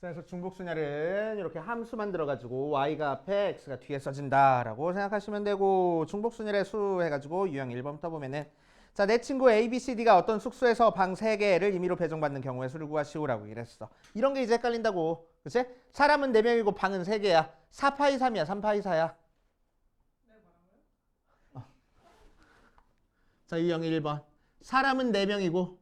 그래서 중복순열은 이렇게 함수 만들어가지고 y가 앞에 x가 뒤에 써진다라고 생각하시면 되고, 중복순열의 수 해가지고 유형 1번부터 보면은, 자, 내 친구 A, B, C, D가 어떤 숙소에서 방 3개를 임의로 배정받는 경우에 수를 구하시오라고 이랬어. 이런 게 이제 헷갈린다고. 그치? 사람은 4명이고 방은 3개야. 4파이 3이야, 3파이 4야. 자, 유형 1번. 사람은 4명이고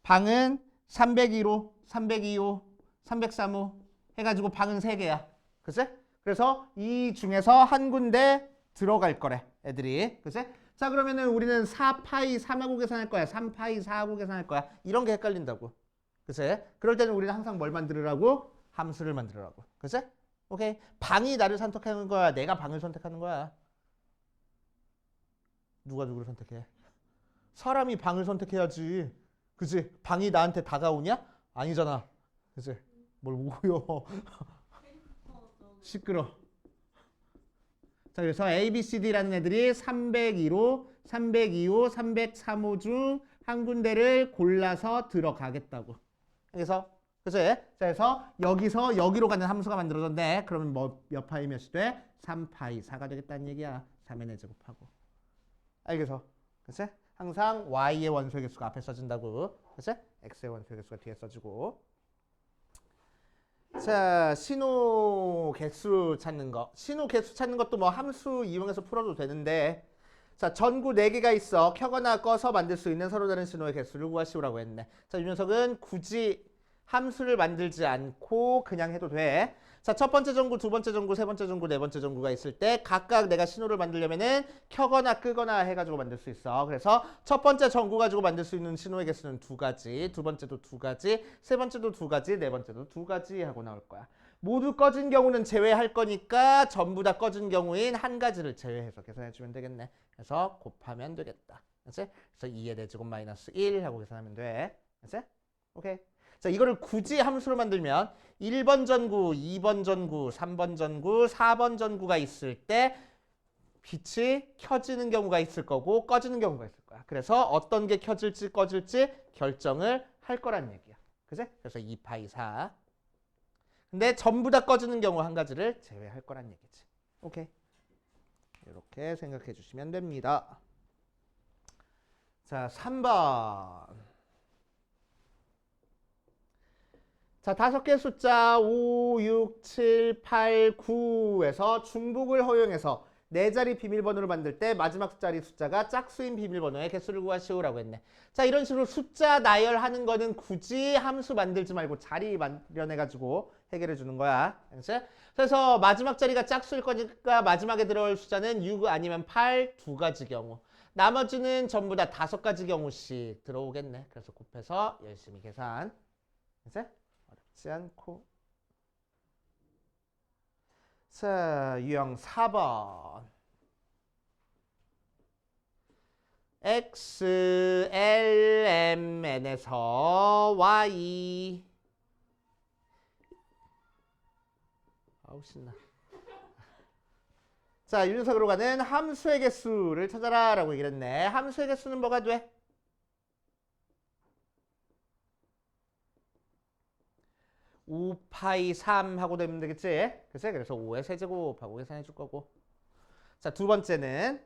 방은 302로 302호 303호 해가지고 방은 3개야. 그치? 그래서 이 중에서 한 군데 들어갈 거래, 애들이. 그치? 자, 그러면은 우리는 4파이 3하고 계산할 거야, 3파이 4하고 계산할 거야. 이런 게 헷갈린다고. 그치? 그럴 때는 우리는 항상 뭘 만들으라고? 함수를 만들으라고. 그치? 오케이. 방이 나를 선택하는 거야, 내가 방을 선택하는 거야? 누가 누구를 선택해? 사람이 방을 선택해야지. 그치? 방이 나한테 다가오냐? 아니잖아. 그치? 뭘 오고요. 시끄러. 자, 그래서 A, B, C, D라는 애들이 302호, 302호, 303호 중 한 군데를 골라서 들어가겠다고. 그래서 여기서 여기로 가는 함수가 만들어졌네. 그러면 뭐 몇 파이 몇이 돼? 3파이 4가 되겠다는 얘기야. 3n의 제곱하고. 알겠어? 그치? 항상 y의 원소의 개수가 앞에 써진다고. 그치? x의 원소의 개수가 뒤에 써지고. 자, 신호 개수 찾는 거. 신호 개수 찾는 것도 뭐 함수 이용해서 풀어도 되는데, 자, 전구 4개가 있어. 켜거나 꺼서 만들 수 있는 서로 다른 신호의 개수를 구하시오라고 했네. 자, 이 녀석은 굳이 함수를 만들지 않고 그냥 해도 돼. 자, 첫 번째 전구, 두 번째 전구, 세 번째 전구, 네 번째 전구가 있을 때 각각 내가 신호를 만들려면은 켜거나 끄거나 해가지고 만들 수 있어. 그래서 첫 번째 전구 가지고 만들 수 있는 신호의 개수는 2가지, 두 번째도 2가지, 세 번째도 2가지, 네 번째도 2가지 하고 나올 거야. 모두 꺼진 경우는 제외할 거니까 전부 다 꺼진 경우인 한 가지를 제외해서 계산해 주면 되겠네. 그래서 곱하면 되겠다. 그치? 그래서 2의 대제곱 마이너스 1 하고 계산하면 돼. 그치? 오케이. 자, 이거를 굳이 함수로 만들면 1번 전구, 2번 전구, 3번 전구, 4번 전구가 있을 때 빛이 켜지는 경우가 있을 거고 꺼지는 경우가 있을 거야. 그래서 어떤 게 켜질지 꺼질지 결정을 할 거란 얘기야. 그치? 그래서 2파이 4. 근데 전부 다 꺼지는 경우 한 가지를 제외할 거란 얘기지. 오케이. 이렇게 생각해 주시면 됩니다. 자, 3번. 자, 5개 숫자 5, 6, 7, 8, 9에서 중복을 허용해서 4자리 비밀번호를 만들 때 마지막 자리 숫자가 짝수인 비밀번호의 개수를 구하시오라고 했네. 자, 이런 식으로 숫자 나열하는 거는 굳이 함수 만들지 말고 자리 마련해가지고 해결해 주는 거야. 그래서 마지막 자리가 짝수일 거니까 마지막에 들어올 숫자는 6 아니면 8 2가지 경우. 나머지는 전부 다 5가지 경우씩 들어오겠네. 그래서 곱해서 열심히 계산. 어렵지 않고. 자, 유형 4번. x, l, m, n에서 y. 아우, 신나. 자, 윤석으로 가는 함수의 개수를 찾아라 라고 얘기를 했네. 함수의 개수는 뭐가 돼? 5파이 3 하고 되면 되겠지? 그치? 그래서 5의 세제곱하고 계산해 줄 거고. 자, 두 번째는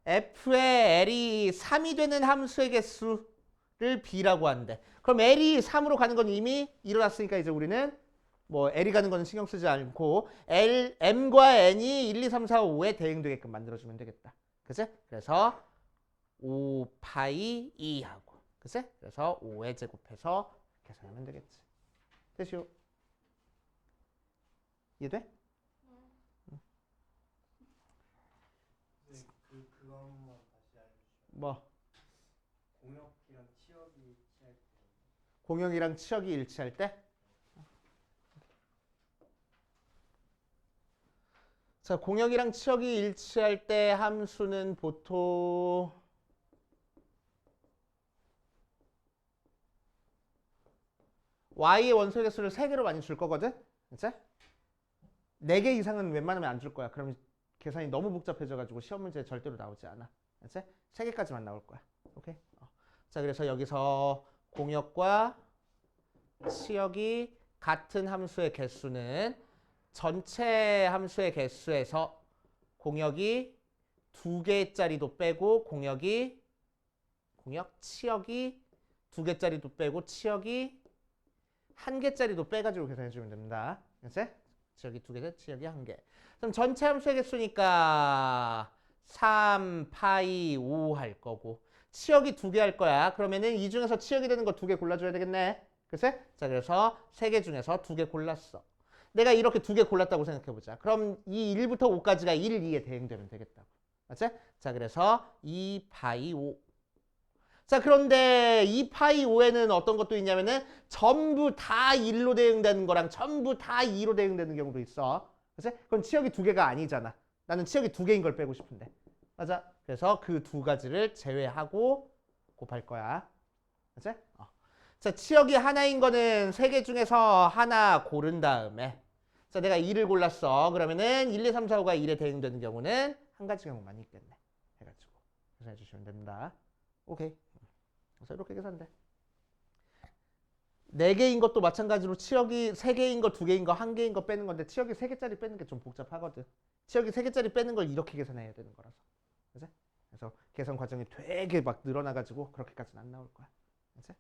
f의 l이 3이 되는 함수의 개수를 b라고 하는데, 그럼 l이 3으로 가는 건 이미 일어났으니까 이제 우리는 뭐 l이 가는 거는 신경 쓰지 않고 m과 n이 1, 2, 3, 4, 5에 대응되게끔 만들어주면 되겠다. 그치? 그래서 5파이 2하고, 그치? 그래서 5에 제곱해서 계산하면 되겠지. 됐슈? 이해돼? 그것만 다시 알려주시면 뭐 공역이랑 치역이 일치할 때 공역이랑 치역이 일치할 때? 자, 공역이랑 치역이 일치할 때 함수는 보통 y의 원소의 개수를 3개로 많이 줄 거거든? 그치? 4개 이상은 웬만하면 안 줄 거야. 그럼 계산이 너무 복잡해져가지고 시험 문제에 절대로 나오지 않아. 그치? 3개까지만 나올 거야. 오케이? 자, 그래서 여기서 공역과 치역이 같은 함수의 개수는 전체 함수의 개수에서 공역이 2개짜리도 빼고 치역이 2개짜리도 빼고 치역이 1개짜리도 빼가지고 계산해 주면 됩니다. 그치? 치역이 2개, 치역이 1개. 그럼 전체 함수의 개수니까 3, 파이, 5 할 거고 치역이 2개 할 거야. 그러면은 이 중에서 치역이 되는 거 2개 골라줘야 되겠네. 그치? 자, 그래서 3개 중에서 2개 골랐어. 내가 이렇게 2개 골랐다고 생각해보자. 그럼 이 1부터 5까지가 1, 2에 대응되면 되겠다고. 맞지? 자, 그래서 2파이 5. 자, 그런데 2파이 5에는 어떤 것도 있냐면은 전부 다 1로 대응되는 거랑 전부 다 2로 대응되는 경우도 있어. 그치? 그건 치역이 2개가 아니잖아. 나는 치역이 2개인 걸 빼고 싶은데. 맞아? 그래서 그 2가지를 제외하고 곱할 거야. 그치? 자, 치역이 하나인 거는 3개 중에서 하나 고른 다음에 자, 내가 2를 골랐어. 그러면은 1, 2, 3, 4, 5가 1에 대응되는 경우는 한 가지 경우만 있겠네. 해가지고 계산해 주시면 됩니다. 오케이. 그래서 이렇게 계산돼. 4개인 것도 마찬가지로 치역이 3개인 거, 2개인 거, 1개인 거 빼는 건데 치역이 3개짜리 빼는 게 좀 복잡하거든. 치역이 3개짜리 빼는 걸 이렇게 계산해야 되는 거라서. 그치? 그래서 계산 과정이 되게 막 늘어나가지고 그렇게까지는 안 나올 거야. 그치?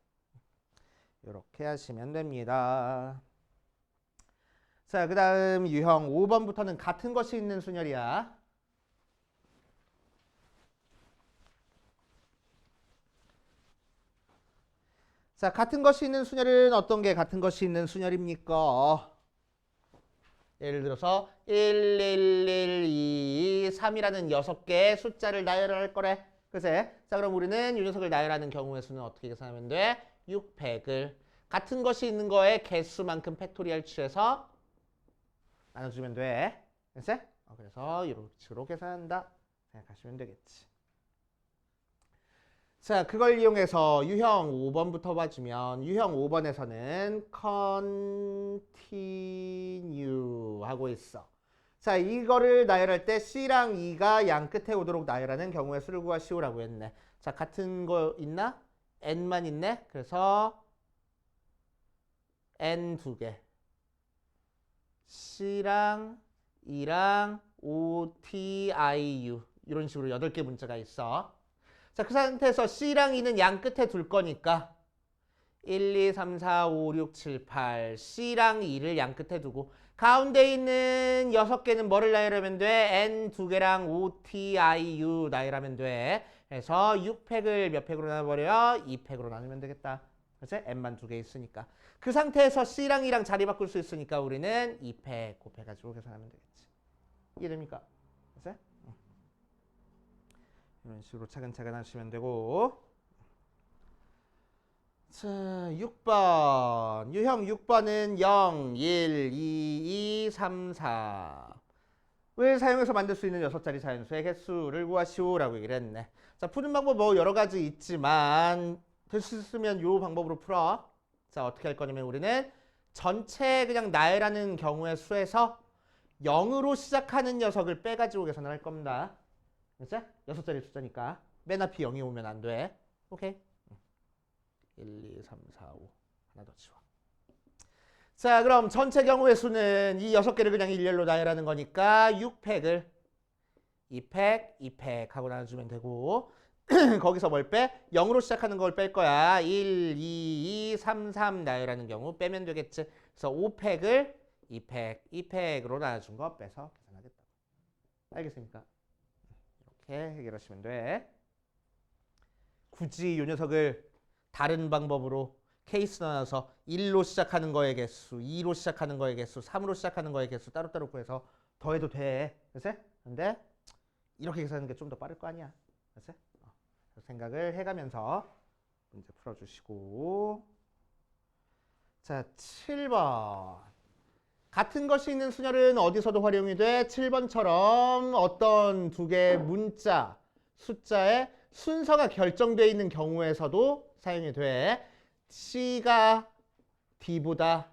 이렇게 하시면 됩니다. 자, 그 다음 유형 5번부터는 같은 것이 있는 순열이야. 자, 같은 것이 있는 순열은 어떤 게 같은 것이 있는 순열입니까? 예를 들어서 1, 1, 1, 2, 3이라는 6개의 숫자를 나열할 거래. 그치? 자, 그럼 우리는 이 녀석을 나열하는 경우의 수는 어떻게 계산하면 돼? 600을 같은 것이 있는 거에 개수만큼 팩토리얼 취해서 나눠주면 돼. 그치? 그래서 이런 식으로 계산한다 생각하시면 되겠지. 자, 그걸 이용해서 유형 5번부터 봐주면 유형 5번에서는 continue 하고 있어. 자, 이거를 나열할 때 C랑 E가 양 끝에 오도록 나열하는 경우의 수를 구하시오라고 했네. 자, 같은 거 있나? N만 있네. 그래서 N 2개. C랑 E랑 O, T, I, U 이런 식으로 8개 문자가 있어. 자, 그 상태에서 C랑 E는 양 끝에 둘 거니까 1, 2, 3, 4, 5, 6, 7, 8 C랑 E를 양 끝에 두고 가운데 있는 6개는 뭐를 나열하면 돼? N 2개랑 O, T, I, U 나열하면 돼. 그래서 6팩을 몇 팩으로 나눠버려? 2팩으로 나누면 되겠다. 그치? N만 2개 있으니까. 그 상태에서 C랑 E랑 자리 바꿀 수 있으니까 우리는 2팩 곱해가지고 계산하면 되겠지. 이해됩니까? 그치? 이런 식으로 차근차근 하시면 되고. 자, 6번. 유형 6번은 0, 1, 2, 2, 3, 4을 사용해서 만들 수 있는 6자리 자연수의 개수를 구하시오라고 얘기를 했네. 자, 푸는 방법 뭐 여러 가지 있지만 될 수 있으면 이 방법으로 풀어. 자, 어떻게 할 거냐면 우리는 전체 그냥 나열하는 경우의 수에서 0으로 시작하는 녀석을 빼가지고 계산을 할 겁니다. 그치? 6자리 숫자니까 맨 앞이 0이 오면 안 돼. 오케이? 1, 2, 3, 4, 5 하나 더 치워. 자, 그럼 전체 경우의 수는 이 6개를 그냥 일렬로 나열하는 거니까 6팩을 2팩, 2팩 하고 나눠주면 되고 거기서 뭘 빼? 0으로 시작하는 걸 뺄 거야. 1, 2, 2, 3, 3 나열하는 경우 빼면 되겠지. 그래서 5팩을 2팩, 2팩으로 나눠준 거 빼서 계산하겠다. 알겠습니까? 이렇게 해결하시면 돼. 굳이 이 녀석을 다른 방법으로 케이스 나눠서 1로 시작하는 거의 개수, 2로 시작하는 거의 개수, 3으로 시작하는 거의 개수 따로따로 구해서 더해도 돼. 그치? 근데 이렇게 계산하는 게 좀 더 빠를 거 아니야. 그치? 생각을 해가면서 문제 풀어주시고. 자, 7번. 같은 것이 있는 순열은 어디서도 활용이 돼? 7번처럼 어떤 두 개의 문자, 숫자의 순서가 결정되어 있는 경우에서도 사용이 돼. C가 D보다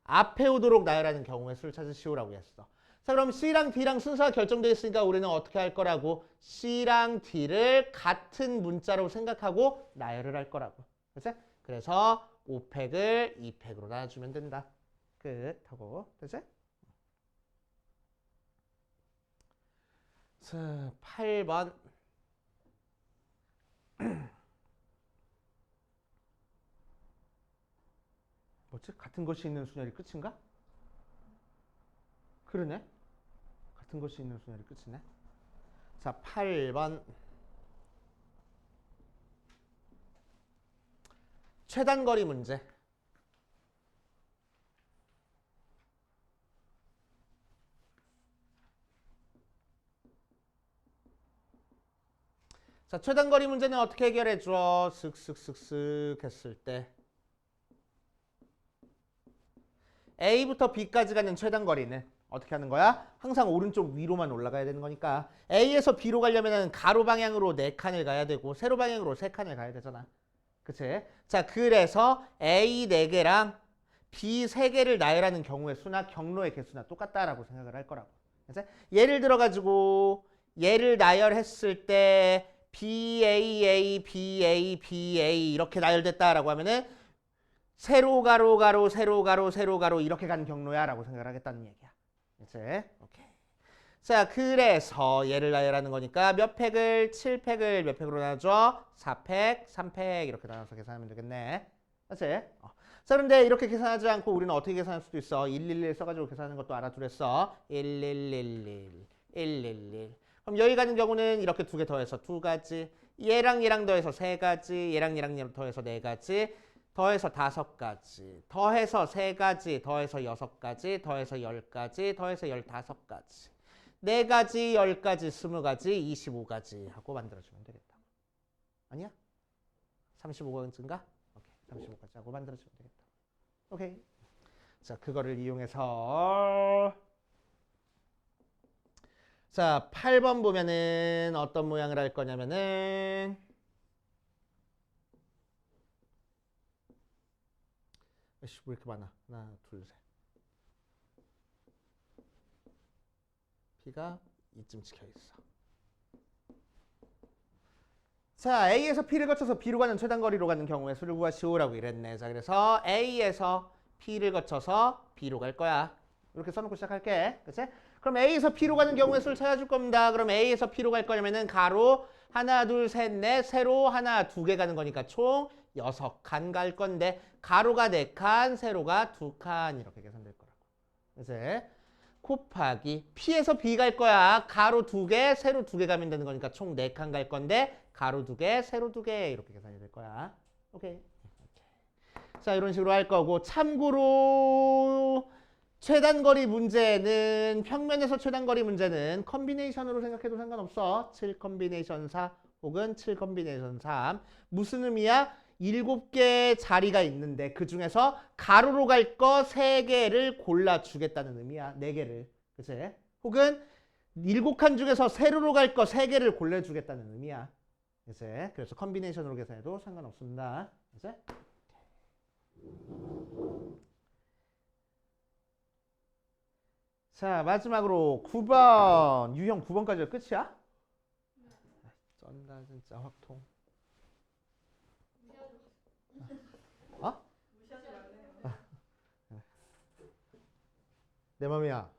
앞에 오도록 나열하는 경우의 수를 찾으시오라고 했어. 자, 그럼 C랑 D랑 순서가 결정되어 있으니까 우리는 어떻게 할 거라고? C랑 D를 같은 문자로 생각하고 나열을 할 거라고. 그치? 그래서 5팩을 2팩으로 나눠주면 된다. 끝 하고 되지? 자, 8번. 뭐지? 같은 것이 있는 순열이 끝인가? 그러네. 같은 것이 있는 순열이 끝이네. 자, 8번. 최단거리 문제. 자, 최단거리 문제는 어떻게 해결해 줘? 슥슥슥슥 했을 때 A부터 B까지 가는 최단거리는 어떻게 하는 거야? 항상 오른쪽 위로만 올라가야 되는 거니까 A에서 B로 가려면 가로 방향으로 4칸을 가야 되고 세로 방향으로 3칸을 가야 되잖아. 그치? 자, 그래서 A 4개랑 B 3개를 나열하는 경우의 수나 경로의 개수나 똑같다라고 생각을 할 거라고. 그치? 예를 들어가지고 얘를 나열했을 때 BAA, BA, BA 이렇게 나열됐다라고 하면은 세로 가로 가로 세로 가로 세로 가로 이렇게 가는 경로야라고 생각을 하겠다는 얘기야. 그치? 오케이. 자, 그래서 얘를 나열하는 거니까 몇 팩을 7팩을 몇 팩으로 나눠줘? 4팩, 3팩 이렇게 나눠서 계산하면 되겠네. 그치? 자, 그런데 이렇게 계산하지 않고 우리는 어떻게 계산할 수도 있어? 111 써가지고 계산하는 것도 알아두랬어. 1111, 111. 그럼 여기 가는 경우는 이렇게 2개 더해서 2가지, 얘랑 얘랑 더해서 3가지, 얘랑 얘랑 더해서 4가지, 더해서 5가지, 더해서 3가지, 더해서 6가지, 더해서 10가지, 더해서 15가지. 4가지, 10가지, 20가지, 25가지 하고 만들어주면 되겠다. 아니야? 35가지인가? 오케이, 35가지 하고 만들어주면 되겠다. 오케이. 자, 그거를 이용해서 자, 8번 보면은 어떤 모양을 할 거냐면은 왜 이렇게 많아? 하나, 둘, 셋. P가 이쯤 찍혀 있어. 자, A에서 P를 거쳐서 B로 가는 최단거리로 가는 경우의 수를 구하시오라고 이랬네. 자, 그래서 A에서 P를 거쳐서 B로 갈 거야. 이렇게 써놓고 시작할게. 그치? 그럼 A에서 P로 가는 경우의 수를 찾아줄 겁니다. 그럼 A에서 P로 갈 거냐면은 가로 하나, 둘, 셋, 넷, 세로 하나, 2개 가는 거니까 총 6칸 갈 건데 가로가 4칸, 세로가 2칸 이렇게 계산될 거라고. 그래서 곱하기 P에서 B 갈 거야. 가로 2개, 세로 2개 가면 되는 거니까 총 4칸 갈 건데 가로 2개, 세로 2개 이렇게 계산이 될 거야. 오케이. 자, 이런 식으로 할 거고 참고로 최단거리 문제는 평면에서 최단거리 문제는 컨비네이션으로 생각해도 상관없어. 7 컨비네이션 4 혹은 7 컨비네이션 3. 무슨 의미야? 7개 자리가 있는데 그 중에서 가로로 갈 거 3개를 골라주겠다는 의미야. 4개를. 그치? 혹은 7칸 중에서 세로로 갈 거 3개를 골라주겠다는 의미야. 그치? 그래서 컨비네이션으로 계산해도 상관없습니다. 그치? 자, 마지막으로 9번. 유형 9번까지가 끝이야? 쩐다 진짜 확통. 어? 내 맘이야.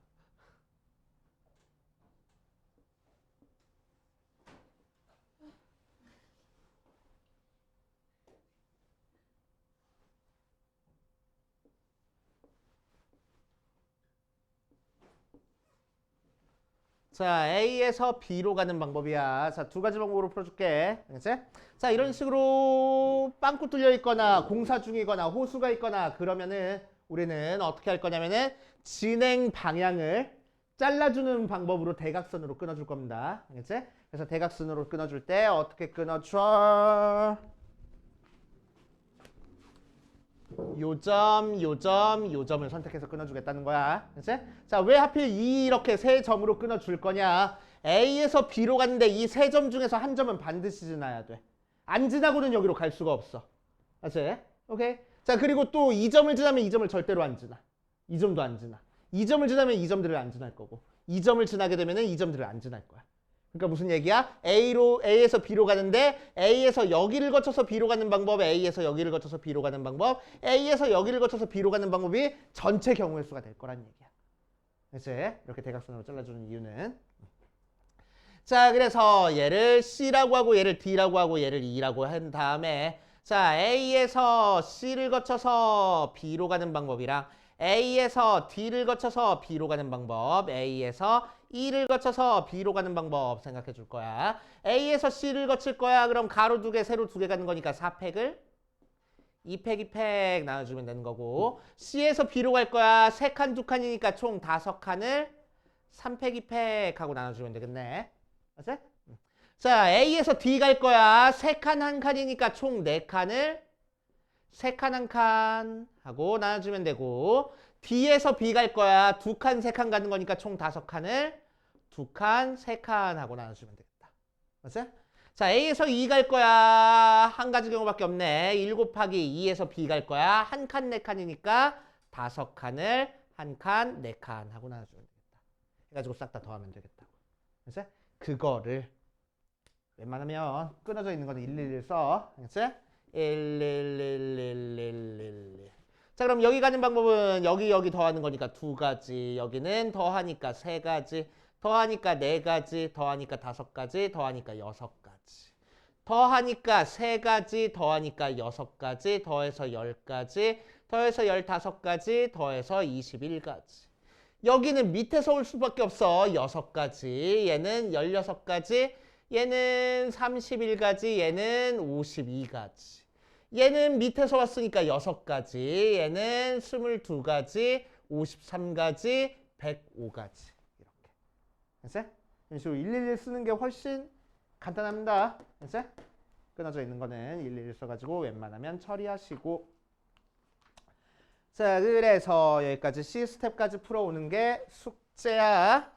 자, A에서 B로 가는 방법이야. 자, 2가지 방법으로 풀어줄게. 알겠지? 자, 이런 식으로 빵꾸 뚫려 있거나 공사 중이거나 호수가 있거나 그러면은 우리는 어떻게 할 거냐면은 진행 방향을 잘라주는 방법으로 대각선으로 끊어줄 겁니다. 알겠지? 그래서 대각선으로 끊어줄 때 어떻게 끊어줘? 요점, 요점, 요점을 선택해서 끊어주겠다는 거야. 그치? 자, 왜 하필 이렇게 세 점으로 끊어줄 거냐? A에서 B로 갔는데 이 세 점 중에서 한 점은 반드시 지나야 돼. 안 지나고는 여기로 갈 수가 없어. 그치? 오케이? 자, 그리고 또 이 점을 지나면 이 점을 절대로 안 지나. 이 점도 안 지나. 이 점을 지나면 이 점들을 안 지날 거고 이 점을 지나게 되면 이 점들을 안 지날 거야. 그러니까 무슨 얘기야? A에서 B로 가는데 A에서 여기를 거쳐서 B로 가는 방법, A에서 여기를 거쳐서 B로 가는 방법, A에서 여기를 거쳐서 B로 가는 방법이 전체 경우의 수가 될 거란 얘기야. 그치? 이렇게 대각선으로 잘라주는 이유는. 자, 그래서 얘를 C라고 하고 얘를 D라고 하고 얘를 E라고 한 다음에 자, A에서 C를 거쳐서 B로 가는 방법이랑 A에서 D를 거쳐서 B로 가는 방법, A에서 E를 거쳐서 B로 가는 방법 생각해 줄 거야. A에서 C를 거칠 거야. 그럼 가로 2개, 세로 2개 가는 거니까 4팩을 2팩, 2팩 나눠주면 되는 거고 C에서 B로 갈 거야. 3칸, 2칸이니까 총 5칸을 3팩, 2팩 하고 나눠주면 되겠네. 맞지? 자, A에서 D 갈 거야. 3칸, 1칸이니까 총 4칸을 3칸, 1칸 하고 나눠주면 되고 D에서 B 갈 거야. 2칸, 3칸 가는 거니까 총 5칸을 2칸, 3칸 하고 나눠주면 되겠다. 맞지? 자, A에서 E 갈 거야. 한 가지 경우밖에 없네. 1 곱하기 2에서 B 갈 거야. 1칸, 4칸이니까 5칸을 1칸, 4칸 하고 나눠주면 되겠다. 해가지고 싹 다 더하면 되겠다고. 그치? 그거를 웬만하면 끊어져 있는 거는 111 써. 그치? 1111111. 자, 그럼 여기 가는 방법은 여기 더하는 거니까 2가지. 여기는 더하니까 3가지. 더하니까 4가지. 더하니까 5가지. 더하니까 6가지. 더하니까 3가지. 더하니까 6가지. 더해서 10가지. 더해서 15가지. 더해서 21가지. 여기는 밑에서 올 수밖에 없어. 6가지. 얘는 16가지. 얘는 31가지. 얘는 52가지. 얘는 밑에서 왔으니까 6가지. 얘는 22가지. 53가지. 105가지. 이렇게. 됐어? 이런 식으로 111 쓰는 게 훨씬 간단합니다. 됐어? 끊어져 있는 거는 111 써가지고 웬만하면 처리하시고. 자, 그래서 여기까지 C스텝까지 풀어오는 게 숙제야.